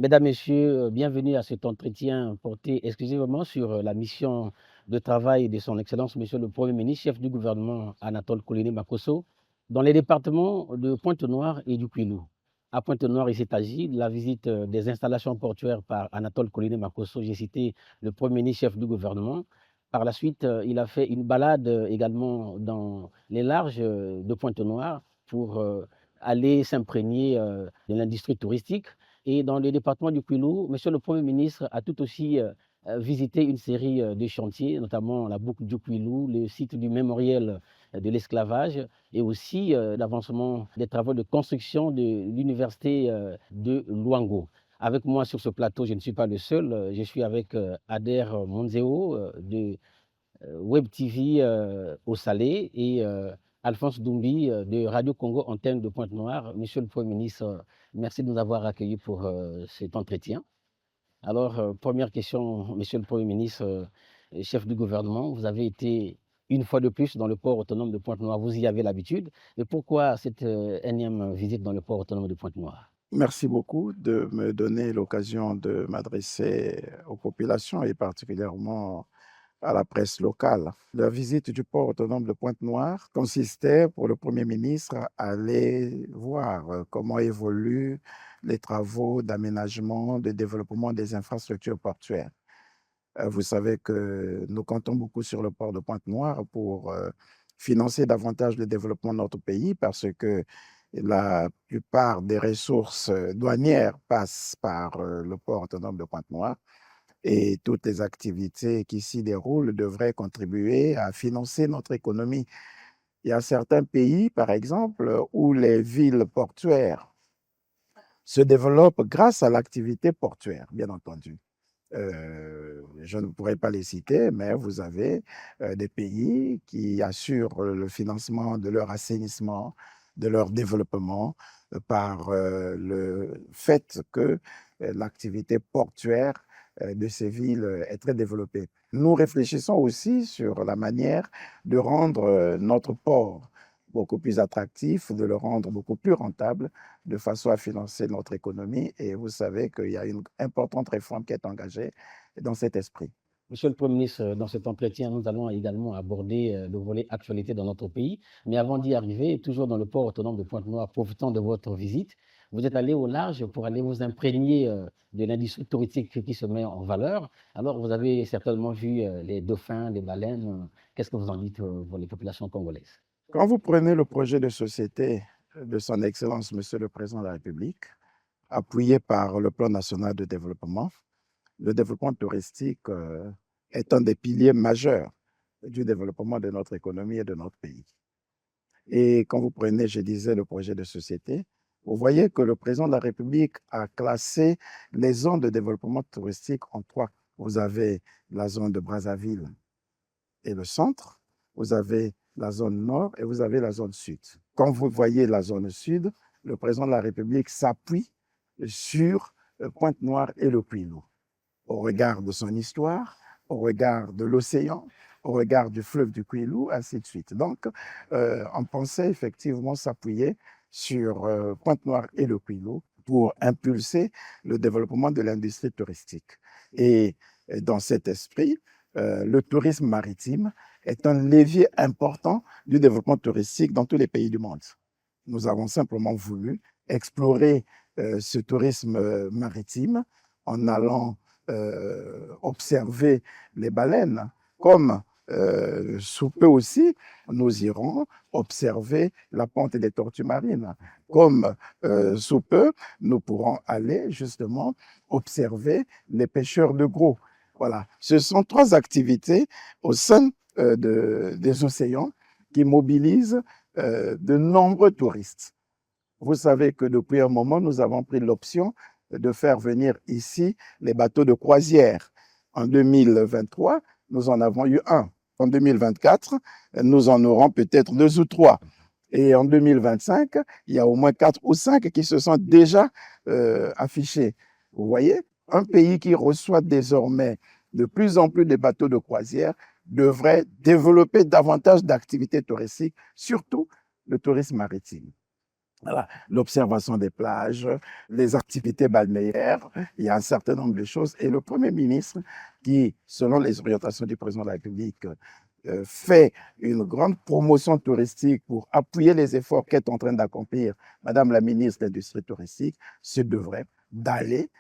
Mesdames, Messieurs, bienvenue à cet entretien porté exclusivement sur la mission de travail de son Excellence, Monsieur le Premier ministre, chef du gouvernement Anatole Kouliné Makosso, dans les départements de Pointe-Noire et du Kwilu. À Pointe-Noire, il s'est agi de la visite des installations portuaires par Anatole Kouliné Makosso. J'ai cité le Premier ministre, chef du gouvernement. Par la suite, il a fait une balade également dans les larges de Pointe-Noire pour aller s'imprégner de l'industrie touristique. Et dans le département du Kwilu, Monsieur le Premier ministre a tout aussi visité une série de chantiers, notamment la boucle du Kwilu, le site du mémorial de l'esclavage et aussi l'avancement des travaux de construction de l'université de Luango. Avec moi sur ce plateau, je ne suis pas le seul, je suis avec Ader Monzeo de Web TV au Salé et Alphonse Doumbi de Radio Congo Antenne de Pointe-Noire. Monsieur le Premier ministre, merci de nous avoir accueillis pour cet entretien. Alors, première question, Monsieur le Premier ministre, chef du gouvernement, vous avez été une fois de plus dans le port autonome de Pointe-Noire, vous y avez l'habitude. Mais pourquoi cette énième visite dans le port autonome de Pointe-Noire? Merci beaucoup de me donner l'occasion de m'adresser aux populations et particulièrement à la presse locale. La visite du port autonome de Pointe-Noire consistait pour le Premier ministre à aller voir comment évoluent les travaux d'aménagement, de développement des infrastructures portuaires. Vous savez que nous comptons beaucoup sur le port de Pointe-Noire pour financer davantage le développement de notre pays parce que la plupart des ressources douanières passent par le port autonome de Pointe-Noire et toutes les activités qui s'y déroulent devraient contribuer à financer notre économie. Il y a certains pays, par exemple, où les villes portuaires se développent grâce à l'activité portuaire, bien entendu. Je ne pourrais pas les citer, mais vous avez des pays qui assurent le financement de leur assainissement, de leur développement par le fait que l'activité portuaire de ces villes est très développée. Nous réfléchissons aussi sur la manière de rendre notre port beaucoup plus attractif, de le rendre beaucoup plus rentable, de façon à financer notre économie. Et vous savez qu'il y a une importante réforme qui est engagée dans cet esprit. Monsieur le Premier ministre, dans cet entretien, nous allons également aborder le volet actualité dans notre pays. Mais avant d'y arriver, toujours dans le port autonome de Pointe-Noire, profitant de votre visite, vous êtes allé au large pour aller vous imprégner de l'industrie touristique qui se met en valeur. Alors, vous avez certainement vu les dauphins, les baleines. Qu'est-ce que vous en dites pour les populations congolaises? Quand vous prenez le projet de société de son Excellence, Monsieur le Président de la République, appuyé par le Plan national de développement, le développement touristique est un des piliers majeurs du développement de notre économie et de notre pays. Et quand vous prenez, je disais, le projet de société, vous voyez que le président de la République a classé les zones de développement touristique en trois. Vous avez la zone de Brazzaville et le centre, vous avez la zone nord et vous avez la zone sud. Quand vous voyez la zone sud, le président de la République s'appuie sur Pointe-Noire et le Kwilu, au regard de son histoire, au regard de l'océan, au regard du fleuve du Kwilu, ainsi de suite. Donc, on pensait effectivement s'appuyer sur Pointe-Noire et le Kwilu pour impulser le développement de l'industrie touristique. Et dans cet esprit, le tourisme maritime est un levier important du développement touristique dans tous les pays du monde. Nous avons simplement voulu explorer ce tourisme maritime en allant observer les baleines, comme sous peu aussi, nous irons observer la ponte des tortues marines. Comme sous peu, nous pourrons aller justement observer les pêcheurs de gros. Voilà, ce sont trois activités au sein des océans qui mobilisent de nombreux touristes. Vous savez que depuis un moment, nous avons pris l'option de faire venir ici les bateaux de croisière. En 2023, nous en avons eu un. En 2024, nous en aurons peut-être deux ou trois. Et en 2025, il y a au moins 4 ou 5 qui se sont déjà affichés. Vous voyez, un pays qui reçoit désormais de plus en plus de bateaux de croisière devrait développer davantage d'activités touristiques, surtout le tourisme maritime. Voilà, l'observation des plages, les activités balnéaires, il y a un certain nombre de choses. Et le Premier ministre, qui, selon les orientations du président de la République, fait une grande promotion touristique pour appuyer les efforts qu'est en train d'accomplir Madame la ministre de l'Industrie touristique, se devrait d'aller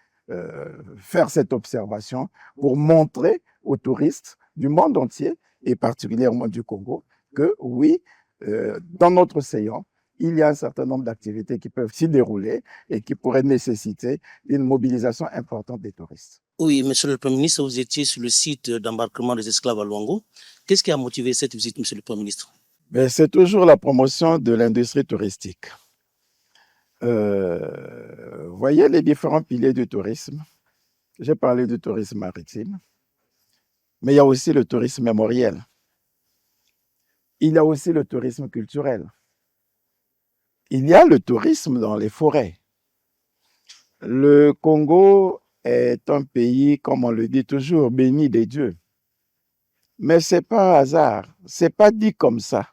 faire cette observation pour montrer aux touristes du monde entier, et particulièrement du Congo, que oui, dans notre océan, il y a un certain nombre d'activités qui peuvent s'y dérouler et qui pourraient nécessiter une mobilisation importante des touristes. Oui, monsieur le Premier ministre, vous étiez sur le site d'embarquement des esclaves à Luango. Qu'est-ce qui a motivé cette visite, monsieur le Premier ministre? C'est toujours la promotion de l'industrie touristique. Voyez les différents piliers du tourisme. J'ai parlé du tourisme maritime, mais il y a aussi le tourisme mémoriel. Il y a aussi le tourisme culturel. Il y a le tourisme dans les forêts. Le Congo est un pays, comme on le dit toujours, béni des dieux. Mais ce n'est pas un hasard, ce n'est pas dit comme ça.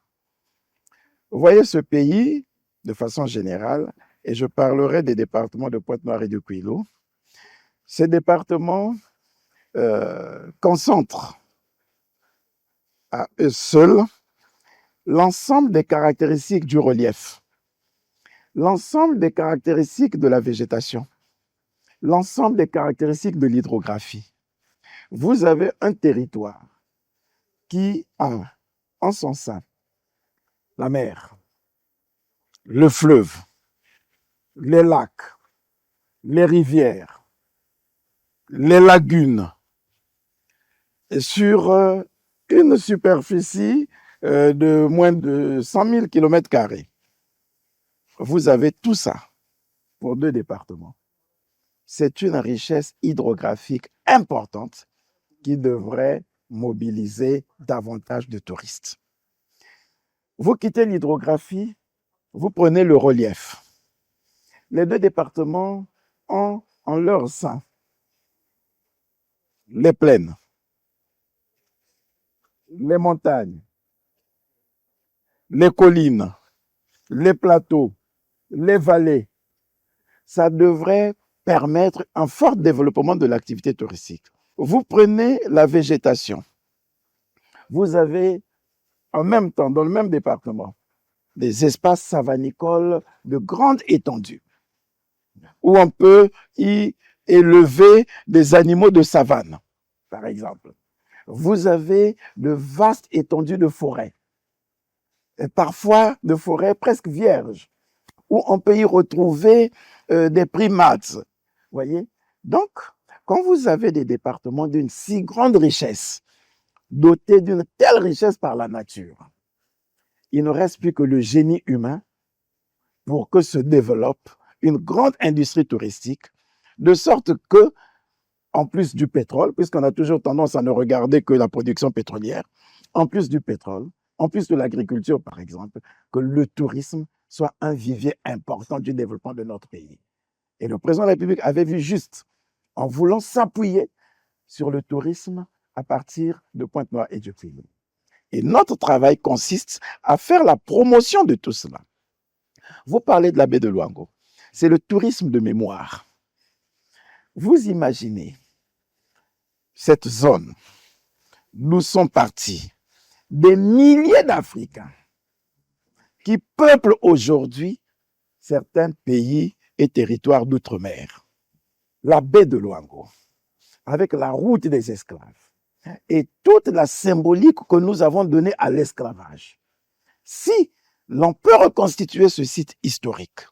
Vous voyez ce pays, de façon générale, et je parlerai des départements de Pointe-Noire et de Kwilu, ces départements concentrent à eux seuls l'ensemble des caractéristiques du relief, l'ensemble des caractéristiques de la végétation, l'ensemble des caractéristiques de l'hydrographie. Vous avez un territoire qui a en son sein la mer, le fleuve, les lacs, les rivières, les lagunes, et sur une superficie de moins de 100 000 km². Vous avez tout ça pour 2 départements. C'est une richesse hydrographique importante qui devrait mobiliser davantage de touristes. Vous quittez l'hydrographie, vous prenez le relief. Les 2 départements ont en leur sein les plaines, les montagnes, les collines, les plateaux, les vallées. Ça devrait permettre un fort développement de l'activité touristique. Vous prenez la végétation. Vous avez en même temps, dans le même département, des espaces savanicoles de grande étendue, où on peut y élever des animaux de savane, par exemple. Vous avez de vastes étendues de forêts, et parfois de forêts presque vierges, où on peut y retrouver des primates. Voyez? Donc, quand vous avez des départements d'une si grande richesse, dotés d'une telle richesse par la nature, il ne reste plus que le génie humain pour que se développe une grande industrie touristique, de sorte que, en plus du pétrole, puisqu'on a toujours tendance à ne regarder que la production pétrolière, en plus du pétrole, en plus de l'agriculture, par exemple, que le tourisme soit un vivier important du développement de notre pays. Et le président de la République avait vu juste en voulant s'appuyer sur le tourisme à partir de Pointe-Noire et de Kwilu. Et notre travail consiste à faire la promotion de tout cela. Vous parlez de la baie de Luango. C'est le tourisme de mémoire. Vous imaginez cette zone d'où sont partis des milliers d'Africains qui peuplent aujourd'hui certains pays et territoires d'outre-mer. La baie de Luango, avec la route des esclaves et toute la symbolique que nous avons donnée à l'esclavage. Si l'on peut reconstituer ce site historique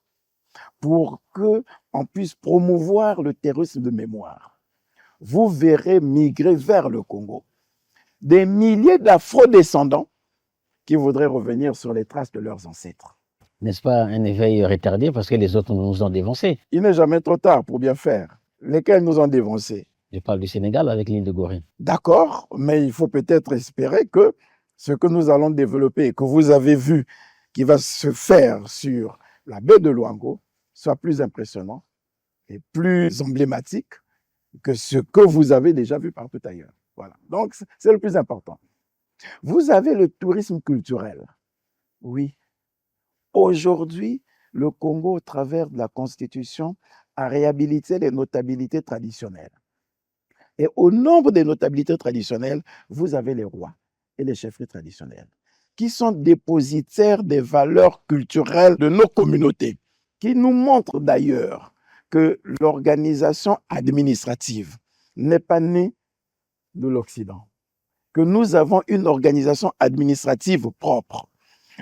pour qu'on puisse promouvoir le tourisme de mémoire, vous verrez migrer vers le Congo des milliers d'afro-descendants qui voudraient revenir sur les traces de leurs ancêtres. N'est-ce pas un éveil retardé parce que les autres nous ont dévancés? Il n'est jamais trop tard pour bien faire. Lesquels nous ont dévancés? Je parle du Sénégal avec l'île de Gorée. D'accord, mais il faut peut-être espérer que ce que nous allons développer et que vous avez vu qui va se faire sur la baie de Luango soit plus impressionnant et plus emblématique que ce que vous avez déjà vu partout ailleurs. Voilà. Donc, c'est le plus important. Vous avez le tourisme culturel. Oui. Aujourd'hui, le Congo, au travers de la Constitution, a réhabilité les notabilités traditionnelles. Et au nombre des notabilités traditionnelles, vous avez les rois et les chefferies traditionnelles, qui sont dépositaires des valeurs culturelles de nos communautés, qui nous montrent d'ailleurs que l'organisation administrative n'est pas née de l'Occident, que nous avons une organisation administrative propre.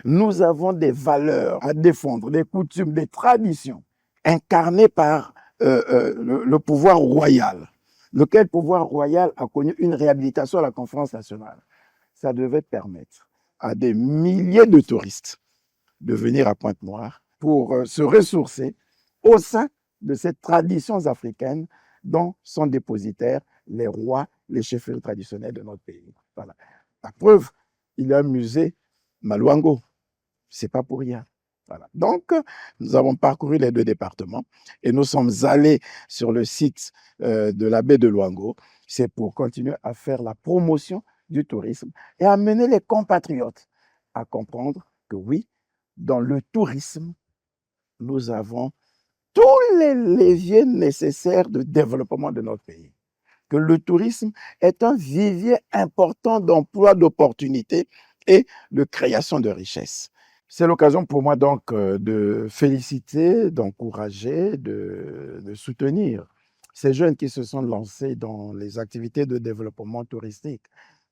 Nous avons des valeurs à défendre, des coutumes, des traditions incarnées par le pouvoir royal, lequel pouvoir royal a connu une réhabilitation à la conférence nationale. Ça devait permettre à des milliers de touristes de venir à Pointe-Noire pour se ressourcer au sein de ces traditions africaines dont sont dépositaires les rois, les chefferies traditionnels de notre pays. Voilà. La preuve, il y a un musée Maluango. C'est pas pour rien. Voilà. Donc, nous avons parcouru les deux départements et nous sommes allés sur le site de la baie de Luango. C'est pour continuer à faire la promotion du tourisme et amener les compatriotes à comprendre que oui, dans le tourisme, nous avons tous les leviers nécessaires de développement de notre pays. Que le tourisme est un vivier important d'emplois, d'opportunités et de création de richesses. C'est l'occasion pour moi donc de féliciter, d'encourager, de soutenir ces jeunes qui se sont lancés dans les activités de développement touristique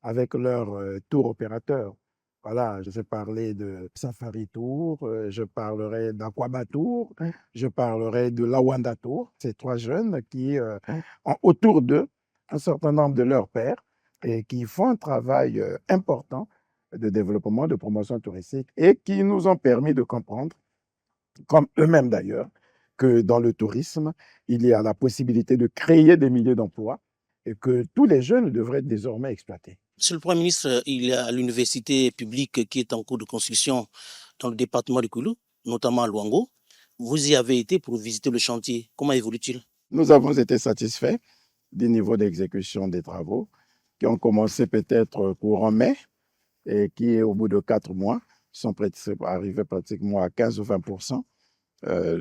avec leur tour opérateur. Voilà, je vais parler de Safari Tour, je parlerai d'Aquaba Tour, je parlerai de Lawanda Tour. Ces trois jeunes qui ont autour d'eux un certain nombre de leurs pairs et qui font un travail important de développement, de promotion touristique et qui nous ont permis de comprendre, comme eux-mêmes d'ailleurs, que dans le tourisme, il y a la possibilité de créer des milliers d'emplois et que tous les jeunes devraient être désormais exploités. Monsieur le Premier ministre, il y a l'université publique qui est en cours de construction dans le département de Kouilou, notamment à Luango. Vous y avez été pour visiter le chantier. Comment évolue-t-il? Nous avons été satisfaits du niveau d'exécution des travaux qui ont commencé peut-être courant mai et qui, au bout de 4 mois, sont arrivés pratiquement à 15 ou 20%.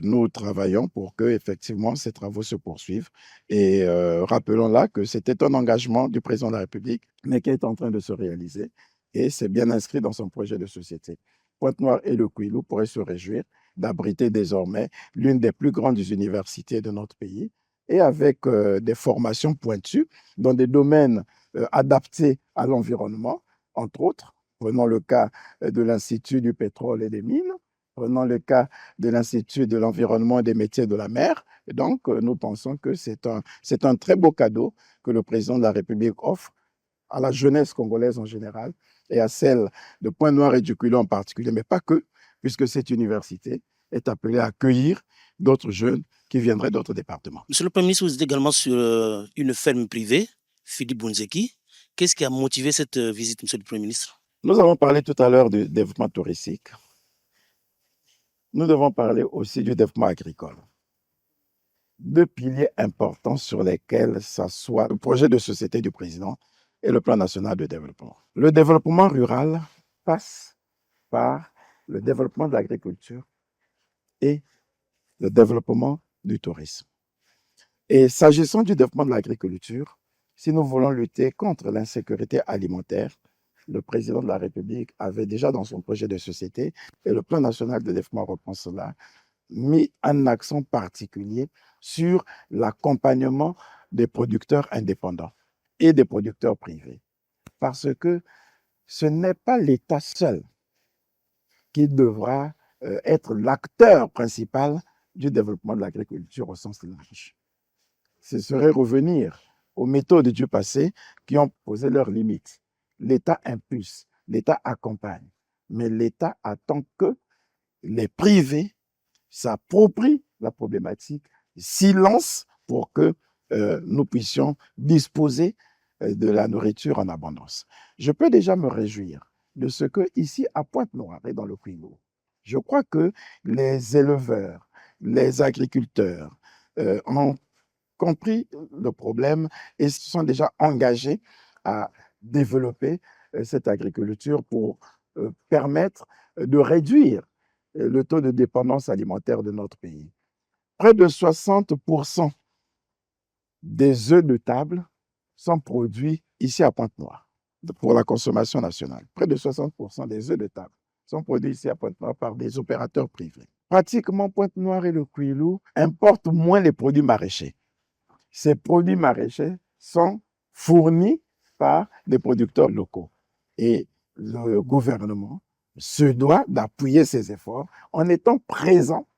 Nous travaillons pour que effectivement ces travaux se poursuivent. Et rappelons là que c'était un engagement du président de la République, mais qui est en train de se réaliser. Et c'est bien inscrit dans son projet de société. Pointe-Noire et le Kouilou pourraient se réjouir d'abriter désormais l'une des plus grandes universités de notre pays et avec des formations pointues dans des domaines adaptés à l'environnement, entre autres. Prenons le cas de l'Institut du pétrole et des mines, prenons le cas de l'Institut de l'environnement et des métiers de la mer. Et donc, nous pensons que c'est un très beau cadeau que le président de la République offre à la jeunesse congolaise en général et à celle de Pointe-Noire et du Kouilou en particulier, mais pas que, puisque cette université est appelée à accueillir d'autres jeunes qui viendraient d'autres départements. Monsieur le Premier ministre, vous êtes également sur une ferme privée, Philippe Bunzeki. Qu'est-ce qui a motivé cette visite, Monsieur le Premier ministre? Nous avons parlé tout à l'heure du développement touristique. Nous devons parler aussi du développement agricole. Deux piliers importants sur lesquels s'assoit le projet de société du président et le plan national de développement. Le développement rural passe par le développement de l'agriculture et le développement du tourisme. Et s'agissant du développement de l'agriculture, si nous voulons lutter contre l'insécurité alimentaire, le président de la République avait déjà dans son projet de société, et le plan national de développement reprend cela, mis un accent particulier sur l'accompagnement des producteurs indépendants et des producteurs privés. Parce que ce n'est pas l'État seul qui devra être l'acteur principal du développement de l'agriculture au sens large. Ce serait revenir aux méthodes du passé qui ont posé leurs limites. L'État impulse, l'État accompagne, mais l'État attend que les privés s'approprient la problématique, s'y lancent pour que nous puissions disposer de la nourriture en abondance. Je peux déjà me réjouir de ce que ici à Pointe-Noire et dans le Kouilou, je crois que les éleveurs, les agriculteurs ont compris le problème et se sont déjà engagés à développer cette agriculture pour permettre de réduire le taux de dépendance alimentaire de notre pays. Près de 60% des œufs de table sont produits ici à Pointe-Noire pour la consommation nationale. Près de 60% des œufs de table sont produits ici à Pointe-Noire par des opérateurs privés. Pratiquement, Pointe-Noire et le Kouilou importent moins les produits maraîchers. Ces produits maraîchers sont fournis par des producteurs locaux. Et le gouvernement se doit d'appuyer ces efforts en étant présent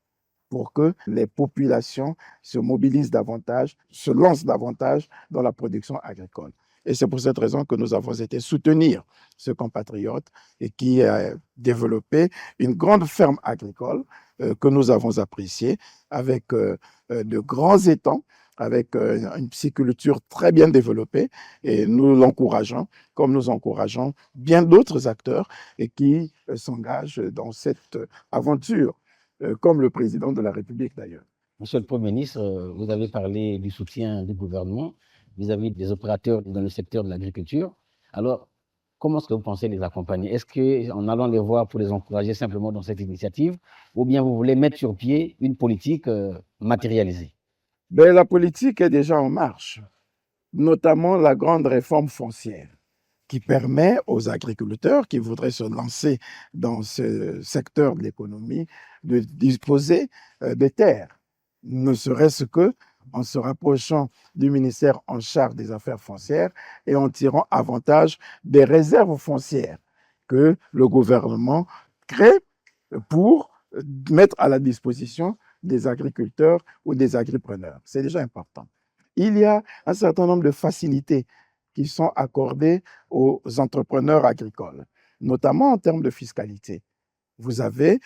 pour que les populations se mobilisent davantage, se lancent davantage dans la production agricole. Et c'est pour cette raison que nous avons été soutenir ce compatriote et qui a développé une grande ferme agricole que nous avons appréciée avec de grands étangs, avec une pisciculture très bien développée, et nous l'encourageons, comme nous encourageons bien d'autres acteurs et qui s'engagent dans cette aventure, comme le président de la République d'ailleurs. Monsieur le Premier ministre, vous avez parlé du soutien du gouvernement vis-à-vis des opérateurs dans le secteur de l'agriculture. Alors, comment est-ce que vous pensez les accompagner? Est-ce qu'en allant les voir pour les encourager simplement dans cette initiative, ou bien vous voulez mettre sur pied une politique matérialisée? Ben, la politique est déjà en marche, notamment la grande réforme foncière qui permet aux agriculteurs qui voudraient se lancer dans ce secteur de l'économie de disposer des terres, ne serait-ce que en se rapprochant du ministère en charge des affaires foncières et en tirant avantage des réserves foncières que le gouvernement crée pour mettre à la disposition des agriculteurs ou des agripreneurs. C'est déjà important. Il y a un certain nombre de facilités qui sont accordées aux entrepreneurs agricoles, notamment en termes de fiscalité. Vous avez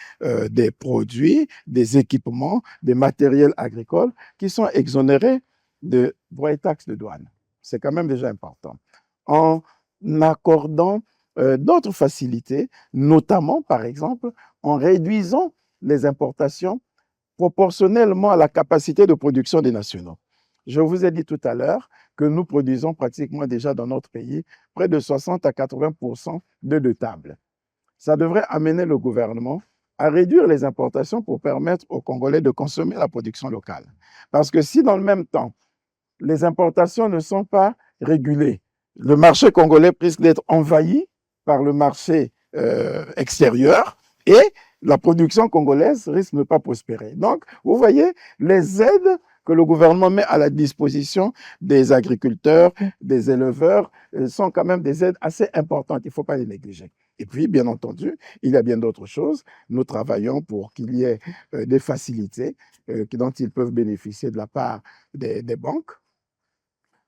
des produits, des équipements, des matériels agricoles qui sont exonérés de droits et taxes de douane. C'est quand même déjà important. En accordant d'autres facilités, notamment, par exemple, en réduisant les importations proportionnellement à la capacité de production des nationaux. Je vous ai dit tout à l'heure que nous produisons pratiquement déjà dans notre pays près de 60 à 80% d'œufs de table. Ça devrait amener le gouvernement à réduire les importations pour permettre aux Congolais de consommer la production locale. Parce que si dans le même temps, les importations ne sont pas régulées, le marché congolais risque d'être envahi par le marché extérieur et la production congolaise risque de ne pas prospérer. Donc, vous voyez, les aides que le gouvernement met à la disposition des agriculteurs, des éleveurs, sont quand même des aides assez importantes. Il ne faut pas les négliger. Et puis, bien entendu, il y a bien d'autres choses. Nous travaillons pour qu'il y ait des facilités dont ils peuvent bénéficier de la part des banques,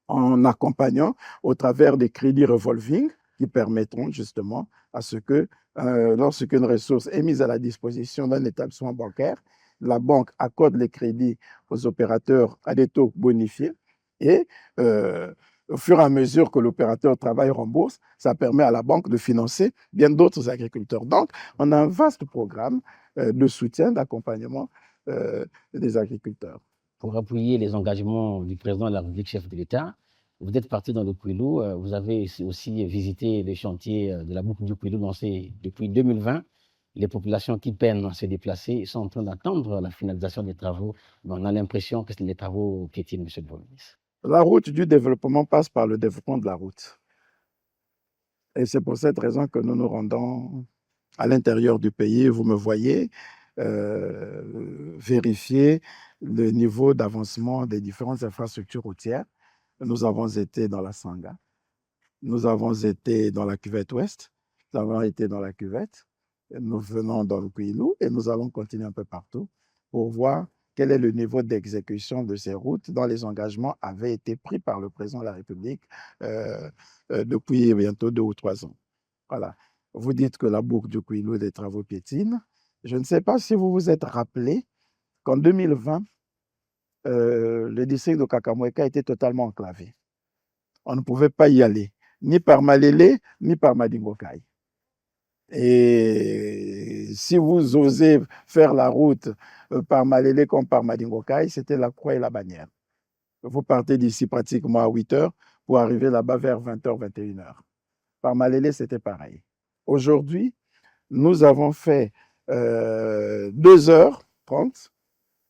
en accompagnant au travers des crédits revolving qui permettront justement à ce que, lorsqu'une ressource est mise à la disposition d'un établissement bancaire, la banque accorde les crédits aux opérateurs à des taux bonifiés et au fur et à mesure que l'opérateur travaille en bourse, ça permet à la banque de financer bien d'autres agriculteurs. Donc, on a un vaste programme de soutien, d'accompagnement des agriculteurs. Pour appuyer les engagements du président de la République, chef de l'État, vous êtes parti dans le Kouilou, vous avez aussi visité les chantiers de la boucle du Kouilou lancé depuis 2020. Les populations qui peinent à se déplacer sont en train d'attendre la finalisation des travaux. Mais on a l'impression que les travaux piétinent, monsieur le Premier ministre. La route du développement passe par le développement de la route. Et c'est pour cette raison que nous nous rendons à l'intérieur du pays. Vous me voyez vérifier le niveau d'avancement des différentes infrastructures routières. Nous avons été dans la Sanga, nous avons été dans la cuvette ouest, nous avons été dans la cuvette, nous venons dans le Kouilou et nous allons continuer un peu partout pour voir quel est le niveau d'exécution de ces routes dont les engagements avaient été pris par le président de la République depuis bientôt 2 ou 3 ans. Voilà. Vous dites que la boucle du Kouilou des travaux piétinent. Je ne sais pas si vous vous êtes rappelé qu'en 2020, le district de Kakamweka était totalement enclavé. On ne pouvait pas y aller, ni par Malélé, ni par Madingokai. Et si vous osez faire la route par Malélé comme par Madingokai, c'était la croix et la bannière. Vous partez d'ici pratiquement à 8 heures pour arriver là-bas vers 20h, 21h. Par Malélé, c'était pareil. Aujourd'hui, nous avons fait 2h30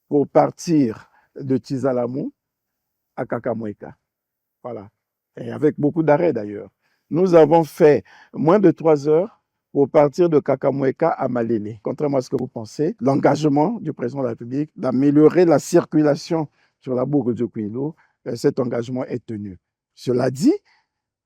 pour partir de Tizalamou à Kakamweka. Voilà. Et avec beaucoup d'arrêts d'ailleurs. Nous avons fait moins de 3 heures pour partir de Kakamweka à Malélé. Contrairement à ce que vous pensez, l'engagement du président de la République d'améliorer la circulation sur la boucle de Kouilou, cet engagement est tenu. Cela dit,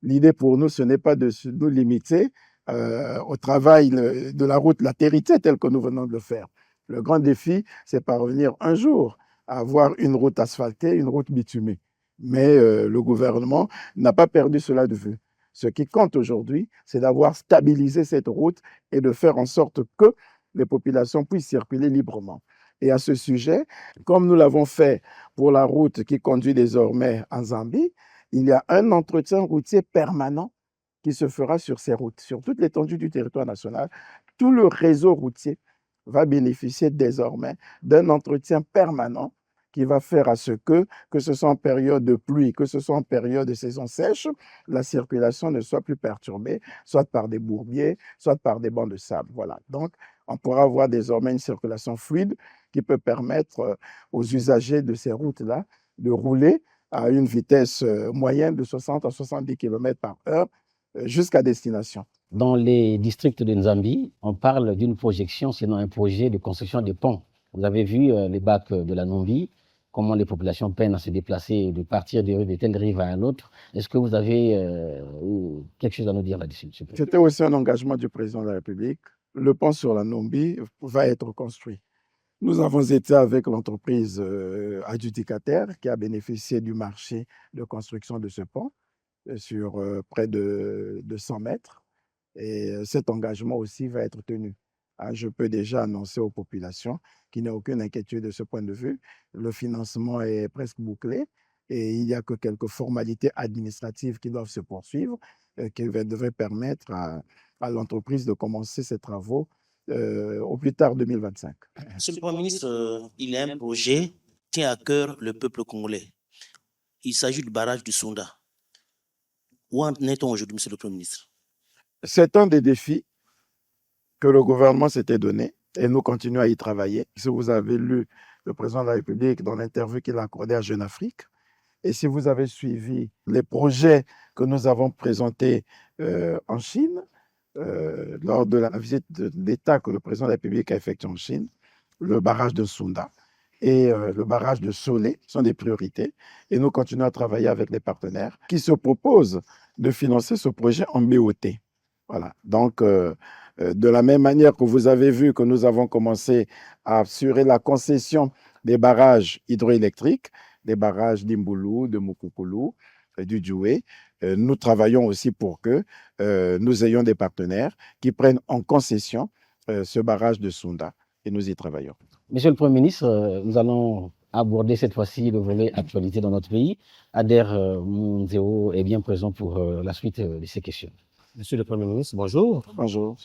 l'idée pour nous, ce n'est pas de nous limiter au travail de la route latérité telle que nous venons de le faire. Le grand défi, c'est parvenir un jour à avoir une route asphaltée, une route bitumée. Mais le gouvernement n'a pas perdu cela de vue. Ce qui compte aujourd'hui, c'est d'avoir stabilisé cette route et de faire en sorte que les populations puissent circuler librement. Et à ce sujet, comme nous l'avons fait pour la route qui conduit désormais en Zambie, il y a un entretien routier permanent qui se fera sur ces routes, sur toute l'étendue du territoire national. Tout le réseau routier va bénéficier désormais d'un entretien permanent qui va faire à ce que ce soit en période de pluie, que ce soit en période de saison sèche, la circulation ne soit plus perturbée, soit par des bourbiers, soit par des bancs de sable. Voilà. Donc, on pourra avoir désormais une circulation fluide qui peut permettre aux usagers de ces routes-là de rouler à une vitesse moyenne de 60 à 70 km par heure jusqu'à destination. Dans les districts de Nzambi, on parle d'une projection, sinon un projet de construction de ponts. Vous avez vu les bacs de la Namibie, comment les populations peinent à se déplacer, de partir de telle rive à un autre. Est-ce que vous avez quelque chose à nous dire là-dessus? C'était aussi un engagement du président de la République. Le pont sur la Namibie va être construit. Nous avons été avec l'entreprise adjudicataire qui a bénéficié du marché de construction de ce pont sur près de 100 mètres. Et cet engagement aussi va être tenu. Je peux déjà annoncer aux populations qu'il n'y a aucune inquiétude de ce point de vue. Le financement est presque bouclé et il n'y a que quelques formalités administratives qui doivent se poursuivre, qui devraient permettre à l'entreprise de commencer ses travaux au plus tard 2025. Monsieur le Premier ministre, il y a un projet qui tient à cœur le peuple congolais. Il s'agit du barrage du Sonda. Où en est-on aujourd'hui, monsieur le Premier ministre? C'est un des défis que le gouvernement s'était donné et nous continuons à y travailler. Si vous avez lu le président de la République dans l'interview qu'il a accordée à Jeune Afrique, et si vous avez suivi les projets que nous avons présentés en Chine, lors de la visite d'État que le président de la République a effectuée en Chine, le barrage de Sunda et le barrage de Solé sont des priorités. Et nous continuons à travailler avec les partenaires qui se proposent de financer ce projet en BOT. Voilà. Donc, de la même manière que vous avez vu que nous avons commencé à assurer la concession des barrages hydroélectriques, des barrages d'Imbulu, de Mukukulu, du Djoué, nous travaillons aussi pour que nous ayons des partenaires qui prennent en concession ce barrage de Sunda et nous y travaillons. Monsieur le Premier ministre, nous allons aborder cette fois-ci le volet actualité dans notre pays. Ader Mounzeo est bien présent pour la suite de ces questions. Monsieur le Premier ministre, bonjour. Bonjour.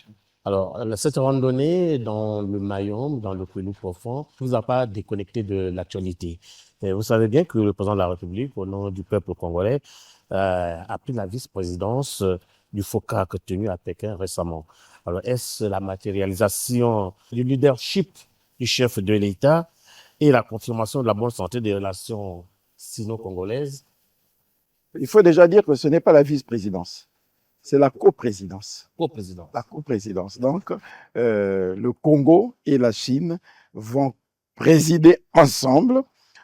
Alors, cette randonnée dans le Mayombe, dans le Kouilou profond, ne vous a pas déconnecté de l'actualité. Vous savez bien que le président de la République, au nom du peuple congolais, a pris la vice-présidence du FOCAC tenu à Pékin récemment. Alors, est-ce la matérialisation du leadership du chef de l'État et la confirmation de la bonne santé des relations sino-congolaises? Il faut déjà dire que ce n'est pas la vice-présidence. C'est la coprésidence. Co-président. La coprésidence. Donc, le Congo et la Chine vont présider ensemble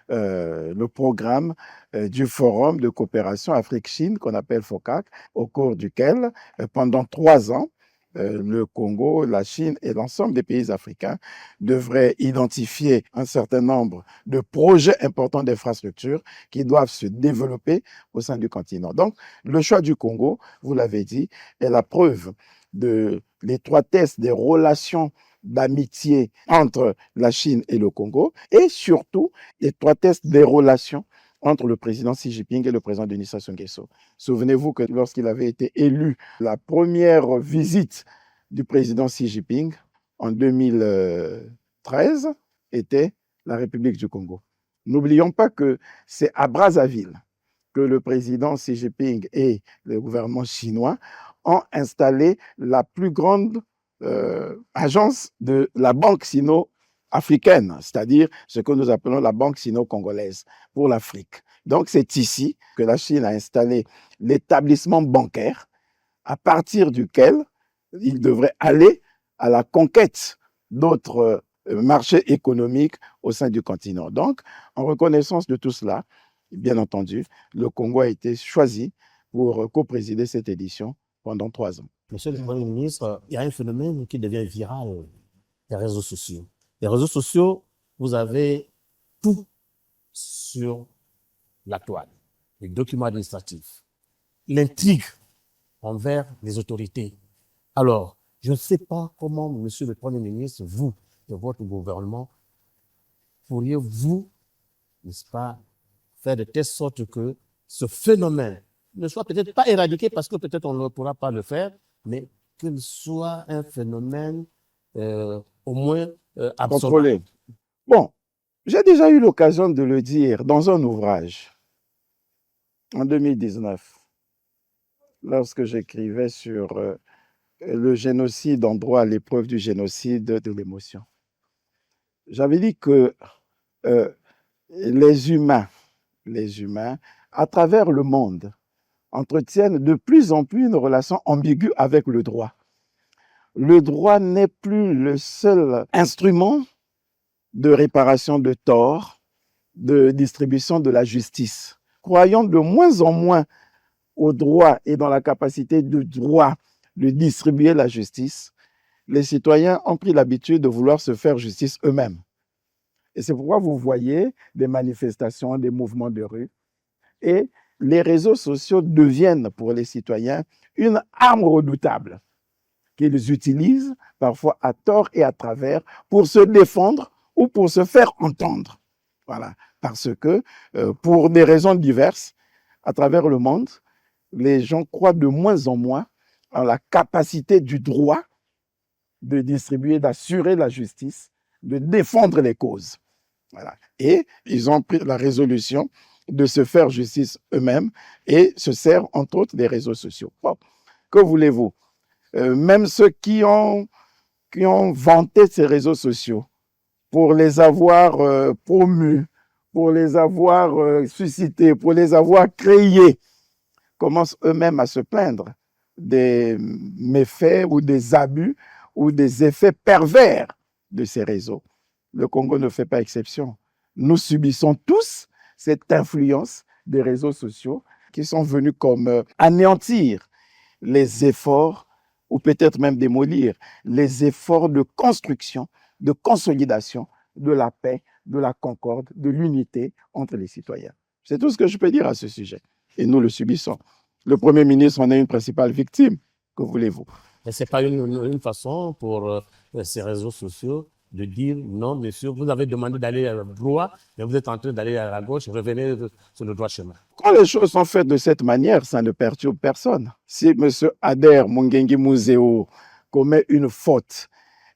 le programme du Forum de coopération Afrique-Chine qu'on appelle FOCAC, au cours duquel, pendant 3 ans, le Congo, la Chine et l'ensemble des pays africains devraient identifier un certain nombre de projets importants d'infrastructures qui doivent se développer au sein du continent. Donc, le choix du Congo, vous l'avez dit, est la preuve de l'étroitesse des relations d'amitié entre la Chine et le Congo et surtout l'étroitesse des relations entre le président Xi Jinping et le président Denis Sassou Nguesso. Souvenez-vous que lorsqu'il avait été élu, la première visite du président Xi Jinping en 2013 était la République du Congo. N'oublions pas que c'est à Brazzaville que le président Xi Jinping et le gouvernement chinois ont installé la plus grande agence de la Banque sino-africaine, c'est-à-dire ce que nous appelons la Banque sino-congolaise pour l'Afrique. Donc, c'est ici que la Chine a installé l'établissement bancaire à partir duquel il devrait aller à la conquête d'autres marchés économiques au sein du continent. Donc, en reconnaissance de tout cela, bien entendu, le Congo a été choisi pour co-présider cette édition pendant 3 ans. Monsieur le Premier ministre, il y a un phénomène qui devient viral, les réseaux sociaux. Les réseaux sociaux, vous avez tout sur la toile, les documents administratifs, l'intrigue envers les autorités. Alors, je ne sais pas comment, monsieur le Premier ministre, vous et votre gouvernement, pourriez-vous, n'est-ce pas, faire de telle sorte que ce phénomène ne soit peut-être pas éradiqué parce que peut-être on ne pourra pas le faire, mais qu'il soit un phénomène au moins absorbé. Contrôlé. Bon, j'ai déjà eu l'occasion de le dire dans un ouvrage en 2019, lorsque j'écrivais sur le génocide en droit à l'épreuve du génocide de l'émotion. J'avais dit que les humains, à travers le monde, entretiennent de plus en plus une relation ambiguë avec le droit. Le droit n'est plus le seul instrument de réparation de torts, de distribution de la justice. Croyant de moins en moins au droit et dans la capacité du droit de distribuer la justice, les citoyens ont pris l'habitude de vouloir se faire justice eux-mêmes. Et c'est pourquoi vous voyez des manifestations, des mouvements de rue. Et les réseaux sociaux deviennent pour les citoyens une arme redoutable qu'ils utilisent parfois à tort et à travers pour se défendre ou pour se faire entendre. Voilà. Parce que pour des raisons diverses, à travers le monde, les gens croient de moins en moins en la capacité du droit de distribuer, d'assurer la justice, de défendre les causes. Voilà. Et ils ont pris la résolution de se faire justice eux-mêmes et se servent entre autres des réseaux sociaux. Bon, que voulez-vous? Même ceux qui ont vanté ces réseaux sociaux pour les avoir promus, pour les avoir suscités, pour les avoir créés, commencent eux-mêmes à se plaindre des méfaits ou des abus ou des effets pervers de ces réseaux. Le Congo ne fait pas exception. Nous subissons tous cette influence des réseaux sociaux qui sont venus comme anéantir les efforts ou peut-être même démolir les efforts de construction, de consolidation de la paix, de la concorde, de l'unité entre les citoyens. C'est tout ce que je peux dire à ce sujet. Et nous le subissons. Le Premier ministre en est une principale victime. Que voulez-vous? Mais ce n'est pas une façon pour ces réseaux sociaux de dire non, monsieur, vous avez demandé d'aller à droite, mais vous êtes en train d'aller à la gauche, revenez sur le droit chemin. Quand les choses sont faites de cette manière, ça ne perturbe personne. Si M. Ader Mungengi Muzeo commet une faute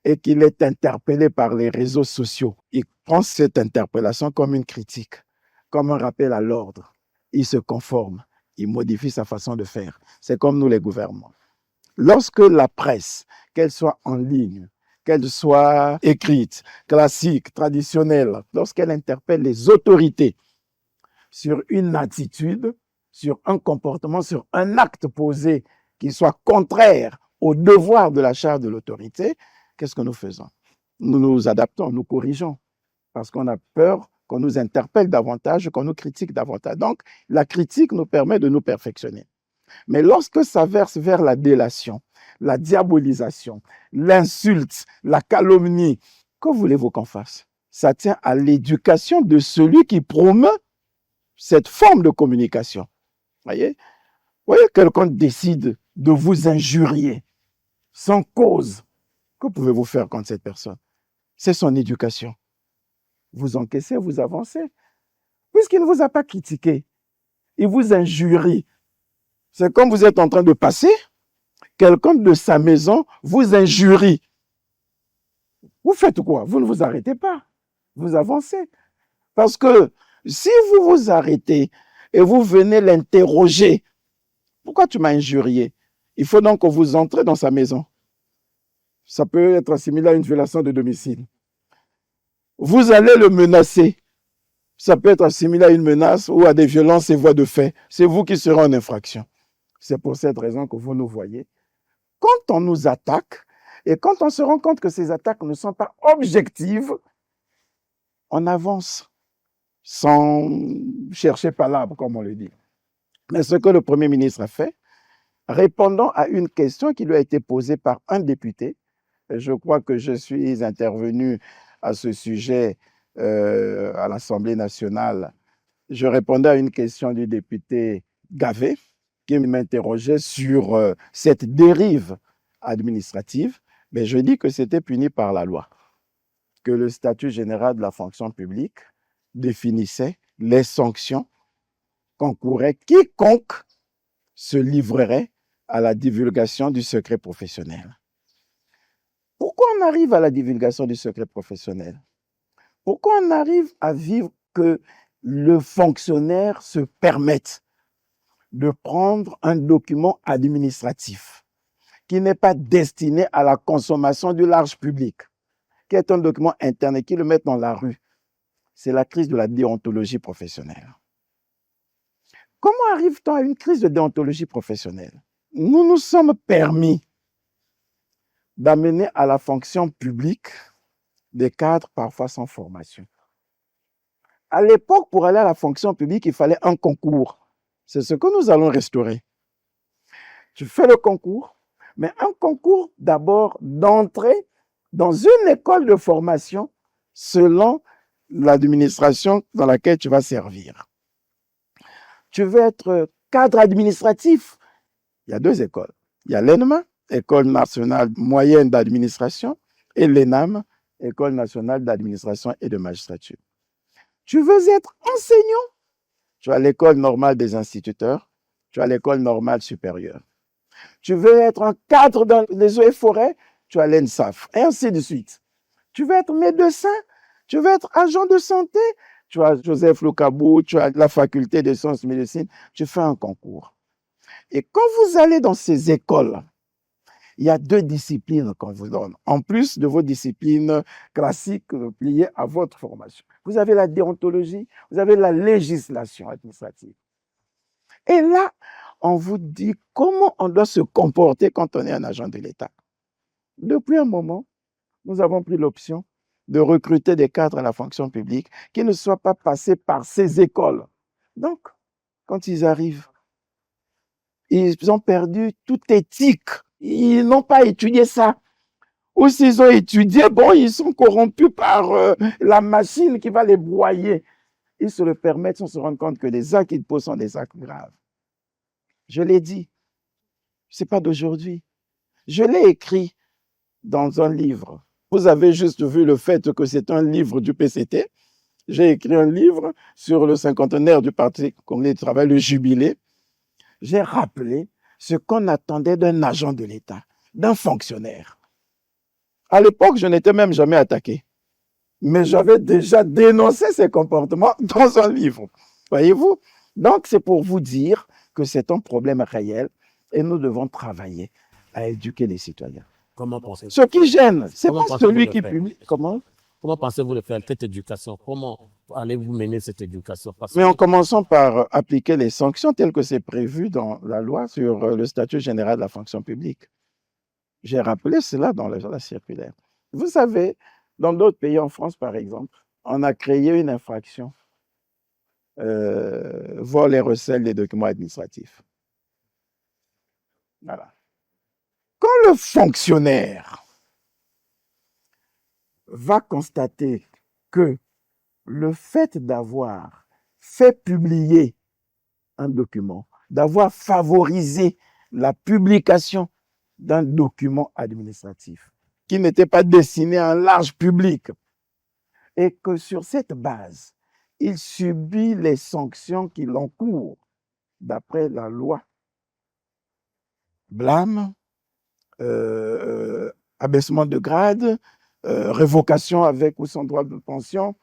et qu'il est interpellé par les réseaux sociaux, il prend cette interpellation comme une critique, comme un rappel à l'ordre. Il se conforme, il modifie sa façon de faire. C'est comme nous les gouvernements. Lorsque la presse, qu'elle soit en ligne, qu'elle soit écrite, classique, traditionnelle, lorsqu'elle interpelle les autorités sur une attitude, sur un comportement, sur un acte posé qui soit contraire au devoir de la charge de l'autorité, qu'est-ce que nous faisons? Nous nous adaptons, nous corrigeons, parce qu'on a peur qu'on nous interpelle davantage, qu'on nous critique davantage. Donc, la critique nous permet de nous perfectionner. Mais lorsque ça verse vers la délation, la diabolisation, l'insulte, la calomnie, que voulez-vous qu'on fasse? Ça tient à l'éducation de celui qui promeut cette forme de communication. Voyez, quelqu'un décide de vous injurier sans cause. Que pouvez-vous faire contre cette personne? C'est son éducation. Vous encaissez, vous avancez. Puisqu'il ne vous a pas critiqué, il vous injurie. C'est comme vous êtes en train de passer, quelqu'un de sa maison vous injurie. Vous faites quoi? Vous ne vous arrêtez pas. Vous avancez. Parce que si vous vous arrêtez et vous venez l'interroger, pourquoi tu m'as injurié? Il faut donc que vous entrez dans sa maison. Ça peut être assimilé à une violation de domicile. Vous allez le menacer. Ça peut être assimilé à une menace ou à des violences et voies de fait. C'est vous qui serez en infraction. C'est pour cette raison que vous nous voyez. Quand on nous attaque et quand on se rend compte que ces attaques ne sont pas objectives, on avance sans chercher palabre, comme on le dit. Mais ce que le Premier ministre a fait, répondant à une question qui lui a été posée par un député, et je crois que je suis intervenu à ce sujet à l'Assemblée nationale, je répondais à une question du député Gavet, qui m'interrogeait sur cette dérive administrative, mais je dis que c'était puni par la loi, que le statut général de la fonction publique définissait les sanctions qu'encourait quiconque se livrerait à la divulgation du secret professionnel. Pourquoi on arrive à la divulgation du secret professionnel? Pourquoi on arrive à vivre que le fonctionnaire se permette de prendre un document administratif qui n'est pas destiné à la consommation du large public, qui est un document interne et qui le met dans la rue? C'est la crise de la déontologie professionnelle. Comment arrive-t-on à une crise de déontologie professionnelle? Nous nous sommes permis d'amener à la fonction publique des cadres parfois sans formation. À l'époque, pour aller à la fonction publique, il fallait un concours. C'est ce que nous allons restaurer. Tu fais le concours, mais un concours d'abord d'entrée dans une école de formation selon l'administration dans laquelle tu vas servir. Tu veux être cadre administratif, il y a deux écoles. Il y a l'ENMA, École nationale moyenne d'administration, et l'ENAM, École nationale d'administration et de magistrature. Tu veux être enseignant, tu as l'école normale des instituteurs, tu as l'école normale supérieure. Tu veux être un cadre dans les eaux et forêts, tu as l'ENSAF, et ainsi de suite. Tu veux être médecin, tu veux être agent de santé, tu as Joseph Lokabou, tu as la faculté de sciences médecine, tu fais un concours. Et quand vous allez dans ces écoles, il y a deux disciplines qu'on vous donne, en plus de vos disciplines classiques liées à votre formation. Vous avez la déontologie, vous avez la législation administrative. Et là, on vous dit comment on doit se comporter quand on est un agent de l'État. Depuis un moment, nous avons pris l'option de recruter des cadres à la fonction publique qui ne soient pas passés par ces écoles. Donc, quand ils arrivent, ils ont perdu toute éthique. Ils n'ont pas étudié ça. Ou s'ils ont étudié, bon, ils sont corrompus par la machine qui va les broyer. Ils se le permettent sans se rendre compte que les actes qu'ils posent sont des actes graves. Je l'ai dit. Ce n'est pas d'aujourd'hui. Je l'ai écrit dans un livre. Vous avez juste vu le fait que c'est un livre du PCT. J'ai écrit un livre sur le cinquantenaire du Parti communiste du travail, le jubilé. J'ai rappelé ce qu'on attendait d'un agent de l'État, d'un fonctionnaire. À l'époque, je n'étais même jamais attaqué. Mais j'avais déjà dénoncé ces comportements dans un livre. Voyez-vous? Donc, c'est pour vous dire que c'est un problème réel et nous devons travailler à éduquer les citoyens. Comment pensez-vous? Ce qui gêne, c'est pas celui qui publie. Comment pensez-vous le faire, cette éducation? Comment allez-vous mener cette éducation? Mais en commençant par appliquer les sanctions telles que c'est prévu dans la loi sur le statut général de la fonction publique. J'ai rappelé cela dans la circulaire. Vous savez, dans d'autres pays, en France par exemple, on a créé une infraction, vol et recel des documents administratifs. Voilà. Quand le fonctionnaire va constater que le fait d'avoir fait publier un document, d'avoir favorisé la publication d'un document administratif qui n'était pas destiné à un large public, et que sur cette base, il subit les sanctions qui l'encourent d'après la loi. Blâme, abaissement de grade, révocation avec ou sans droit de pension,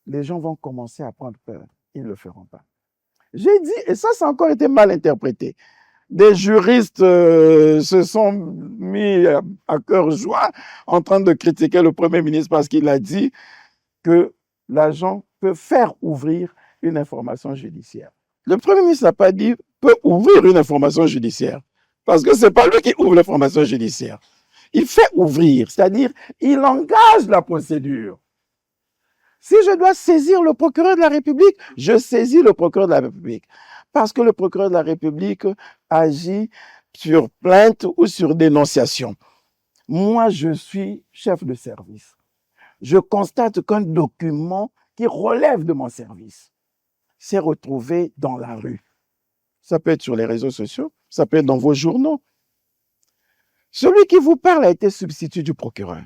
les gens vont commencer à prendre peur. Ils ne le feront pas. J'ai dit, et ça a encore été mal interprété, Des juristes se sont mis à cœur joie en train de critiquer le Premier ministre parce qu'il a dit que l'agent peut faire ouvrir une information judiciaire. Le Premier ministre n'a pas dit peut ouvrir une information judiciaire parce que ce n'est pas lui qui ouvre l'information judiciaire. Il fait ouvrir, c'est-à-dire il engage la procédure. Si je dois saisir le procureur de la République, je saisis le procureur de la République. Parce que le procureur de la République agit sur plainte ou sur dénonciation. Moi, je suis chef de service. Je constate qu'un document qui relève de mon service s'est retrouvé dans la rue. Ça peut être sur les réseaux sociaux, ça peut être dans vos journaux. Celui qui vous parle a été substitut du procureur.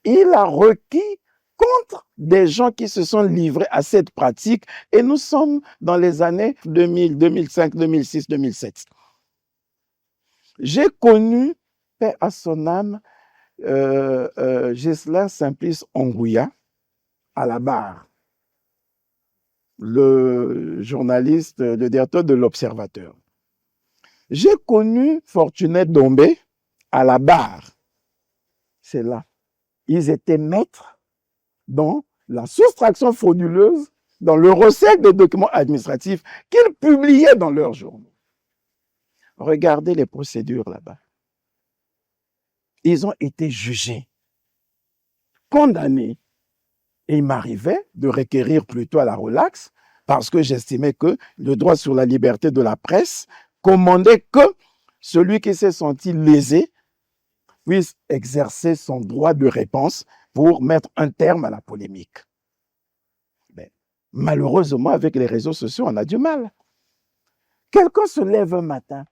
Il a requis contre des gens qui se sont livrés à cette pratique et nous sommes dans les années 2000, 2005, 2006, 2007. J'ai connu, paix à son âme, Ghislain Simplice Ongouya à la barre, le journaliste, le directeur de l'Observateur. J'ai connu Fortuné Dombé à la barre. C'est là. Ils étaient maîtres dans la soustraction frauduleuse, dans le recel des documents administratifs qu'ils publiaient dans leurs journaux. Regardez les procédures là-bas. Ils ont été jugés, condamnés. Et il m'arrivait de requérir plutôt à la relaxe parce que j'estimais que le droit sur la liberté de la presse commandait que celui qui s'est senti lésé puisse exercer son droit de réponse pour mettre un terme à la polémique. Mais malheureusement, avec les réseaux sociaux, on a du mal. Quelqu'un se lève un matin,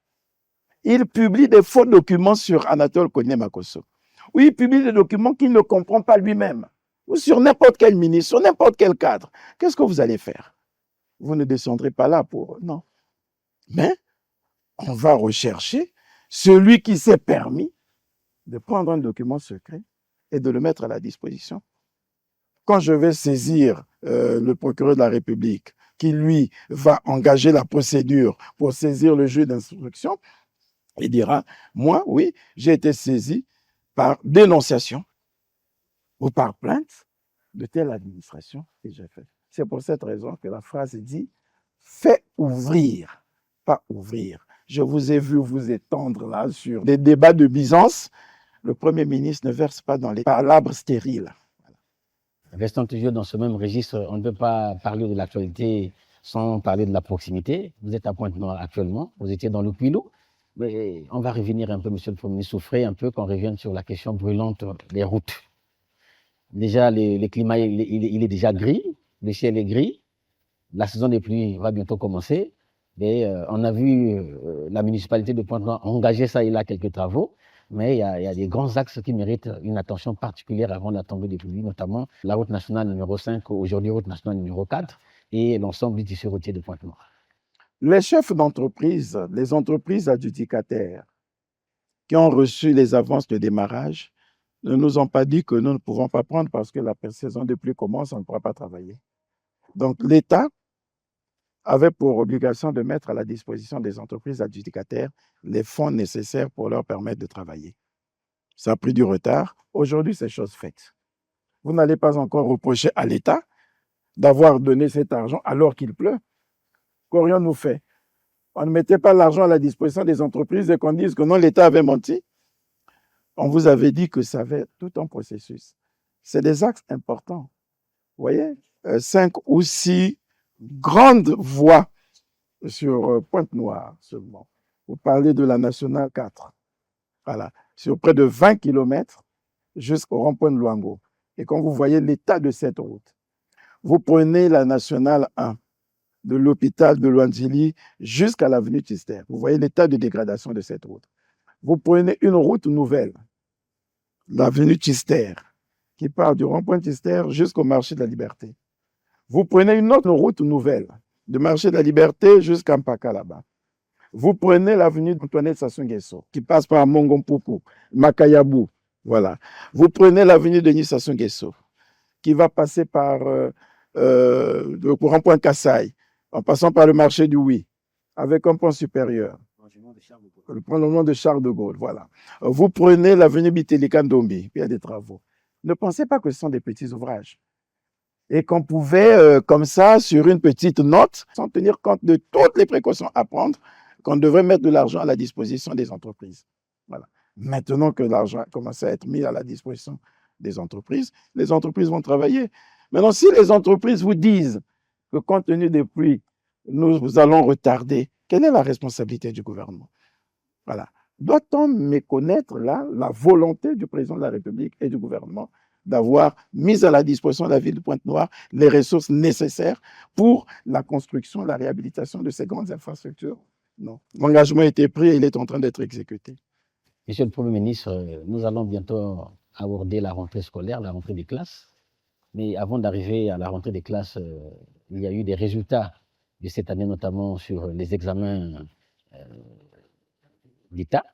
il publie des faux documents sur Anatole Koliné Makosso, ou il publie des documents qu'il ne comprend pas lui-même, ou sur n'importe quel ministre, sur n'importe quel cadre. Qu'est-ce que vous allez faire? Vous ne descendrez pas là pour... Non. Mais on va rechercher celui qui s'est permis de prendre un document secret et de le mettre à la disposition. Quand je vais saisir le procureur de la République, qui lui va engager la procédure pour saisir le juge d'instruction, il dira, moi, oui, j'ai été saisi par dénonciation ou par plainte de telle administration que j'ai fait. C'est pour cette raison que la phrase dit « fais ouvrir », pas « ouvrir ». Je vous ai vu vous étendre là sur des débats de Byzance. Le Premier ministre ne verse pas dans les palabres stériles. Restons toujours dans ce même registre. On ne peut pas parler de l'actualité sans parler de la proximité. Vous êtes à Pointe-Noire actuellement, vous étiez dans le Kouilou. Mais on va revenir un peu, monsieur le Premier ministre, souffrez un peu qu'on revienne sur la question brûlante des routes. Déjà, le climat, il est déjà gris, le ciel est gris, la saison des pluies va bientôt commencer. Et on a vu la municipalité de Pointe-Noire engager ça et là quelques travaux, mais il y a des grands axes qui méritent une attention particulière avant la tombée des pluies, notamment la route nationale numéro 5, aujourd'hui route nationale numéro 4, et l'ensemble du tissu routier de Pointe-Noire. Les chefs d'entreprise, les entreprises adjudicataires qui ont reçu les avances de démarrage ne nous ont pas dit que nous ne pouvons pas prendre parce que la saison de pluie commence, on ne pourra pas travailler. Donc l'État avait pour obligation de mettre à la disposition des entreprises adjudicataires les fonds nécessaires pour leur permettre de travailler. Ça a pris du retard. Aujourd'hui, c'est chose faite. Vous n'allez pas encore reprocher à l'État d'avoir donné cet argent alors qu'il pleut. Qu'aurions-nous fait? On ne mettait pas l'argent à la disposition des entreprises et qu'on dise que non, l'État avait menti. On vous avait dit que ça avait tout un processus. C'est des axes importants. Vous voyez, 5 ou 6 grandes voies sur Pointe-Noire seulement. Vous parlez de la Nationale 4. Voilà, sur près de 20 km jusqu'au rond-point de Luango. Et quand vous voyez l'état de cette route, vous prenez la Nationale 1 de l'hôpital de Luanzili jusqu'à l'avenue Tchister. Vous voyez l'état de dégradation de cette route. Vous prenez une route nouvelle, l'avenue Tchister, qui part du rond-point Tchister jusqu'au marché de la Liberté. Vous prenez une autre route nouvelle, du marché de la Liberté jusqu'à Mpaka là-bas. Vous prenez l'avenue d'Antoinette Sassou Nguesso, qui passe par Mongompoupou, Makayabou, voilà. Vous prenez l'avenue Denis Sassou Nguesso, qui va passer par le rond-point Kassai, en passant par le marché du Oui, avec un pont supérieur. Le prolongement de Charles de Gaulle, voilà. Vous prenez l'avenue Bitelika Ndombi, puis il y a des travaux. Ne pensez pas que ce sont des petits ouvrages. Et qu'on pouvait, comme ça, sur une petite note, sans tenir compte de toutes les précautions à prendre, qu'on devrait mettre de l'argent à la disposition des entreprises. Voilà. Maintenant que l'argent commence à être mis à la disposition des entreprises, les entreprises vont travailler. Maintenant, si les entreprises vous disent que compte tenu des pluies, nous allons retarder, quelle est la responsabilité du gouvernement? Voilà. Doit-on méconnaître là la volonté du président de la République et du gouvernement d'avoir mis à la disposition de la ville de Pointe-Noire les ressources nécessaires pour la construction, la réhabilitation de ces grandes infrastructures? Non. L'engagement a été pris et il est en train d'être exécuté. Monsieur le Premier ministre, nous allons bientôt aborder la rentrée scolaire, la rentrée des classes. Mais avant d'arriver à la rentrée des classes, il y a eu des résultats de cette année, notamment sur les examens d'État.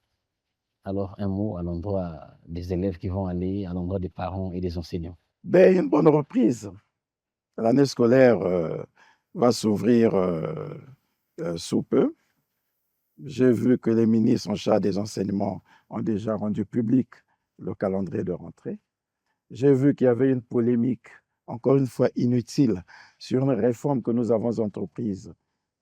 Alors, un mot à l'endroit des élèves qui vont aller, à l'endroit des parents et des enseignants. Ben, une bonne reprise. L'année scolaire va s'ouvrir sous peu. J'ai vu que les ministres en charge des enseignements ont déjà rendu public le calendrier de rentrée. J'ai vu qu'il y avait une polémique, encore une fois inutile, sur une réforme que nous avons entreprise,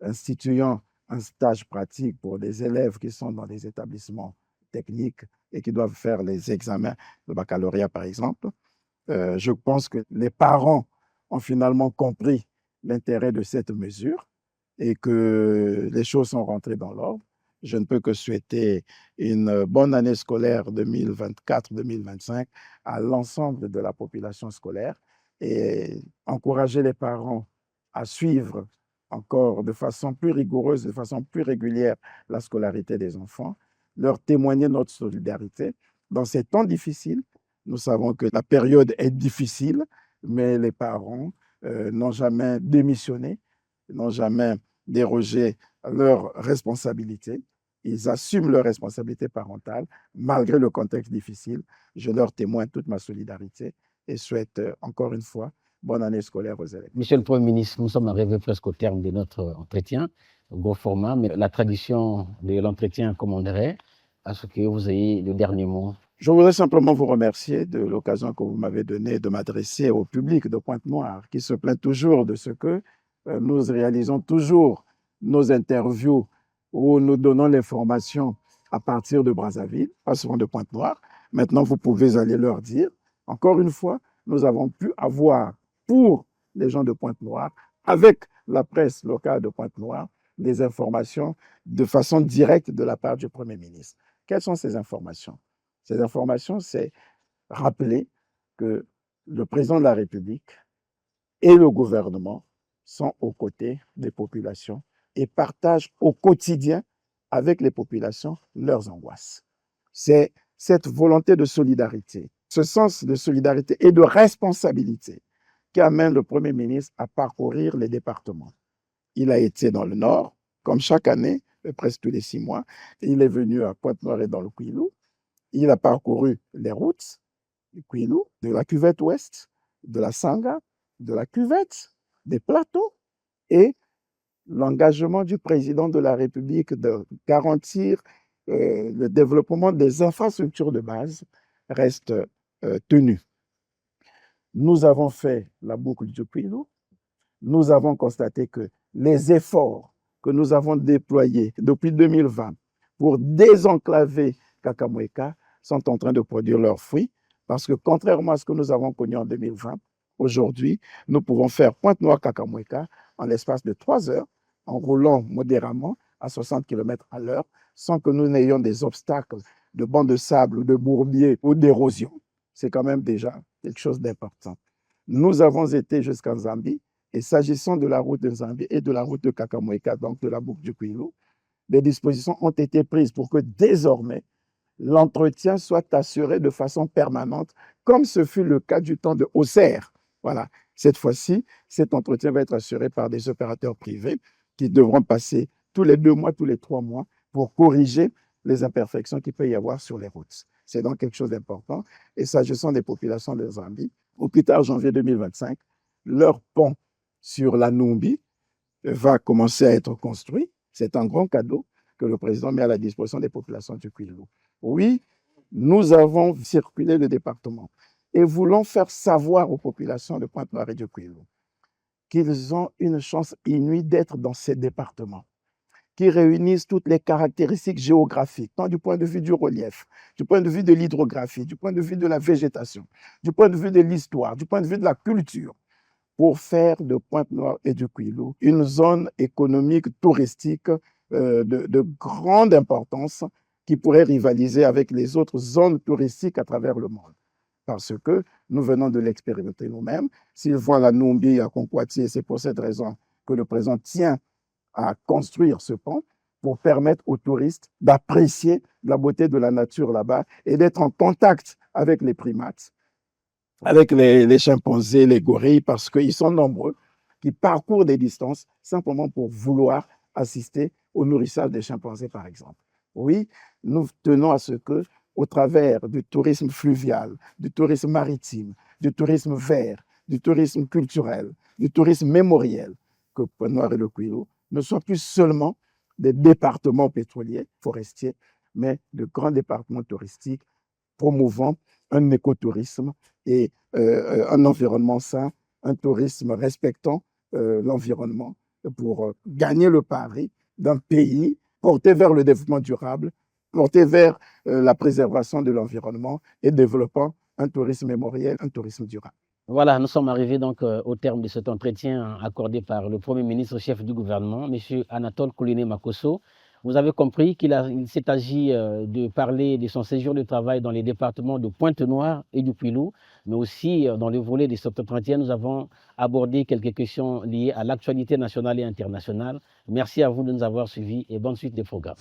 instituant un stage pratique pour des élèves qui sont dans des établissements techniques et qui doivent faire les examens de baccalauréat, par exemple. Je pense que les parents ont finalement compris l'intérêt de cette mesure et que les choses sont rentrées dans l'ordre. Je ne peux que souhaiter une bonne année scolaire 2024-2025 à l'ensemble de la population scolaire et encourager les parents à suivre encore de façon plus rigoureuse, de façon plus régulière la scolarité des enfants, leur témoigner notre solidarité. Dans ces temps difficiles, nous savons que la période est difficile, mais les parents n'ont jamais démissionné, n'ont jamais dérogé à leurs responsabilités. Ils assument leurs responsabilités parentales malgré le contexte difficile. Je leur témoigne toute ma solidarité et souhaite encore une fois bonne année scolaire aux élèves. Monsieur le Premier ministre, nous sommes arrivés presque au terme de notre entretien, gros format, mais la tradition de l'entretien commanderait à ce que vous ayez le dernier mot. Je voudrais simplement vous remercier de l'occasion que vous m'avez donnée de m'adresser au public de Pointe-Noire, qui se plaint toujours de ce que nous réalisons toujours nos interviews où nous donnons l'information à partir de Brazzaville, pas souvent de Pointe-Noire. Maintenant, vous pouvez aller leur dire, encore une fois, nous avons pu avoir pour les gens de Pointe-Noire, avec la presse locale de Pointe-Noire, des informations de façon directe de la part du Premier ministre. Quelles sont ces informations? Ces informations, c'est rappeler que le président de la République et le gouvernement sont aux côtés des populations et partagent au quotidien avec les populations leurs angoisses. C'est cette volonté de solidarité, ce sens de solidarité et de responsabilité qui amène le Premier ministre à parcourir les départements. Il a été dans le Nord, comme chaque année, presque tous les 6 mois. Il est venu à Pointe-Noire et dans le Kouilou. Il a parcouru les routes du Kouilou, de la cuvette ouest, de la Sanga, de la cuvette, des plateaux et l'engagement du président de la République de garantir le développement des infrastructures de base reste tenu. Nous avons fait la boucle du Kouilou. Nous avons constaté que les efforts que nous avons déployés depuis 2020 pour désenclaver Kakamweka sont en train de produire leurs fruits parce que contrairement à ce que nous avons connu en 2020, aujourd'hui, nous pouvons faire Pointe-Noire-Kakamweka en l'espace de 3 heures en roulant modérément à 60 km à l'heure sans que nous n'ayons des obstacles de bancs de sable ou de bourbiers ou d'érosion. C'est quand même déjà quelque chose d'important. Nous avons été jusqu'en Zambie et s'agissant de la route de Zambie et de la route de Kakamweka, donc de la boucle du Kouilou, des dispositions ont été prises pour que désormais l'entretien soit assuré de façon permanente, comme ce fut le cas du temps de Auxerre. Voilà. Cette fois-ci, cet entretien va être assuré par des opérateurs privés qui devront passer tous les 2 mois, tous les 3 mois pour corriger les imperfections qu'il peut y avoir sur les routes. C'est donc quelque chose d'important. Et s'agissant des populations de Zambie, au plus tard janvier 2025, leur pont sur la Numbi va commencer à être construit C'est un grand cadeau que le président met à la disposition des populations du Kwilu. Oui, nous avons circulé le département et voulons faire savoir aux populations de Pointe-Noire et du Kwilu qu'ils ont une chance inouïe d'être dans ces départements qui réunissent toutes les caractéristiques géographiques, tant du point de vue du relief, du point de vue de l'hydrographie, du point de vue de la végétation, du point de vue de l'histoire, du point de vue de la culture, pour faire de Pointe-Noire et du Kwilu une zone économique touristique de grande importance qui pourrait rivaliser avec les autres zones touristiques à travers le monde. Parce que nous venons de l'expérimenter nous-mêmes. S'ils voient la Numbi à Concoatier, c'est pour cette raison que le président tient à construire ce pont pour permettre aux touristes d'apprécier la beauté de la nature là-bas et d'être en contact avec les primates, avec les chimpanzés, les gorilles, parce qu'ils sont nombreux qui parcourent des distances simplement pour vouloir assister au nourrissage des chimpanzés, par exemple. Oui, nous tenons à ce que, au travers du tourisme fluvial, du tourisme maritime, du tourisme vert, du tourisme culturel, du tourisme mémoriel, que Pointe-Noire et le Kwilu ne soient plus seulement des départements pétroliers, forestiers, mais de grands départements touristiques promouvant un écotourisme et un environnement sain, un tourisme respectant l'environnement pour gagner le pari d'un pays porté vers le développement durable, porté vers la préservation de l'environnement et développant un tourisme mémoriel, un tourisme durable. Voilà, nous sommes arrivés donc au terme de cet entretien accordé par le Premier ministre chef du gouvernement, M. Anatole Kouliné Makosso. Vous avez compris qu'il s'est agi de parler de son séjour de travail dans les départements de Pointe-Noire et du Kwilu, mais aussi dans le volet de cet entretien, nous avons abordé quelques questions liées à l'actualité nationale et internationale. Merci à vous de nous avoir suivis et bonne suite des programmes.